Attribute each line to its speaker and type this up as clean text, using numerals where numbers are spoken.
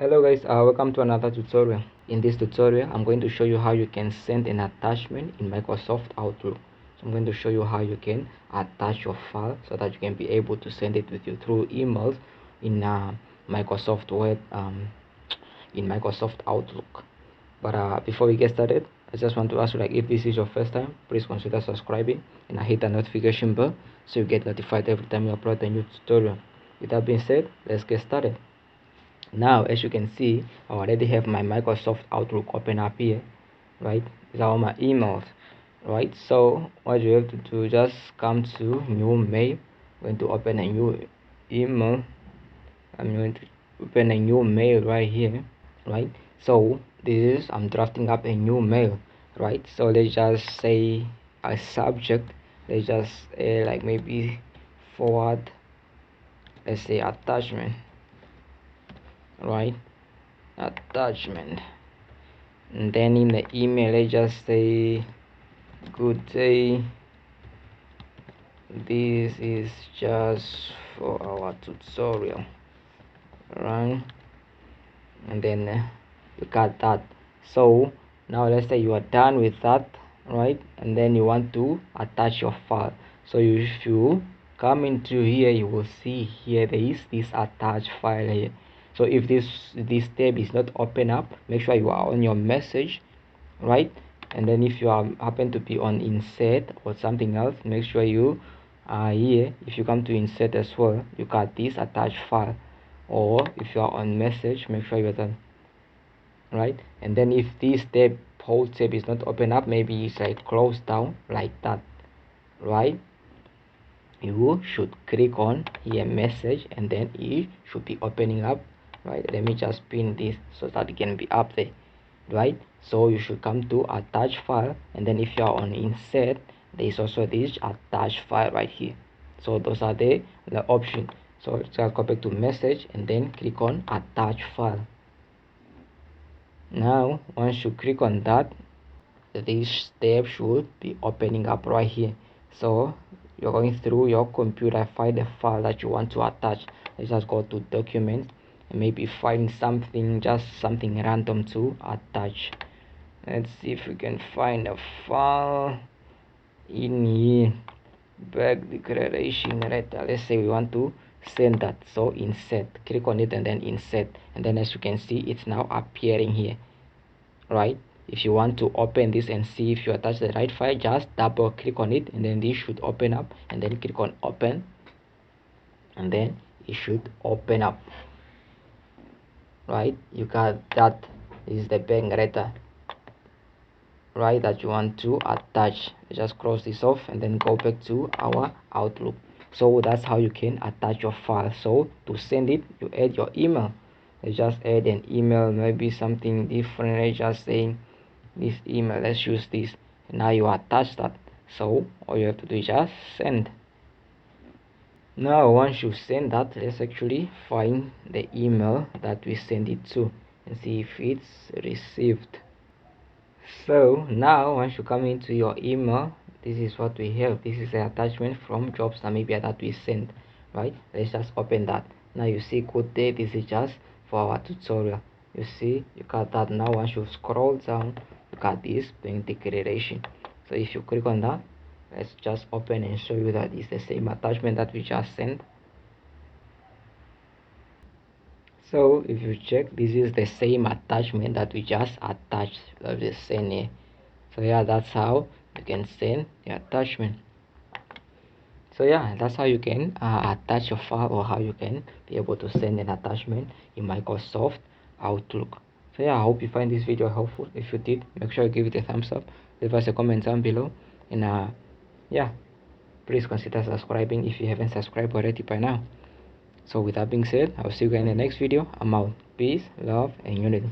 Speaker 1: Hello guys, welcome to another tutorial. In this tutorial I'm going to show you how you can send an attachment in Microsoft Outlook. So I'm going to show you how you can attach your file so that you can be able to send it with you through emails in Microsoft Word, in Microsoft Outlook. But before we get started, I just want to ask you, like, if this is your first time, please consider subscribing and hit the notification bell so you get notified every time you upload a new tutorial. With that being said, let's get started. Now, as you can see, I already have my Microsoft Outlook open up here, right? These are all my emails, right? So what you have to do, just come to new mail. I'm going to open a new email. I'm going to open a new mail right here, right? So this is, I'm drafting up a new mail, right? So let's just say a subject. Let's just like maybe forward, let's say attachment, right? Attachment. And then in the email I just say, good day, this is just for our tutorial, right? And then you got that. So now let's say you are done with that, right? And then you want to attach your file. So if you come into here, you will see here there is this attached file here. So if this tab is not open up, make sure you are on your message, right? And then if you happen to be on insert or something else, make sure you are here. If you come to insert as well, you got this attached file. Or if you are on message, make sure you're done, right? And then if this whole tab is not open up, maybe it's like closed down like that, right? You should click on here message, and then it should be opening up, right? Let me just pin this so that it can be up there, right? So you should come to attach file, and then if you are on insert, there is also this attach file right here. So those are the option. So just go back to message and then click on attach file. Now once you click on that, this tab should be opening up right here. So you're going through your computer, find the file that you want to attach. Let's just go to documents and maybe find something, just something random to attach. Let's see if we can find a file in here. Back declaration letter. Let's say we want to send that. So insert, click on it and then insert, and then as you can see, it's now appearing here, right? If you want to open this and see if you attach the right file, just double click on it, and then this should open up, and then click on open, and then it should open up, right? You got that. This is the bank letter, right, that you want to attach. Just close this off and then go back to our Outlook. So that's how you can attach your file. So to send it, you add your email. Let's just add an email, maybe something different. Let's just say this email, let's use this. Now you attach that. So all you have to do is just send. Now once you send that, let's actually find the email that we send it to and see if it's received. So now once you come into your email, this is what we have. This is the attachment from Jobs Namibia that we sent, right? Let's just open that. Now you see, good day, this is just for our tutorial. You see, you got that. Now once you scroll down, you got this bank declaration. So if you click on that, let's just open and show you that it's the same attachment that we just sent. So if you check, this is the same attachment that we just attached, that we send here. So yeah, that's how you can send the attachment. So yeah, that's how you can attach your file, or how you can be able to send an attachment in Microsoft Outlook. So yeah, I hope you find this video helpful. If you did, make sure you give it a thumbs up, leave us a comment down below, and yeah, please consider subscribing if you haven't subscribed already by now. So with that being said, I'll see you guys in the next video. I'm out. Peace, love, and unity.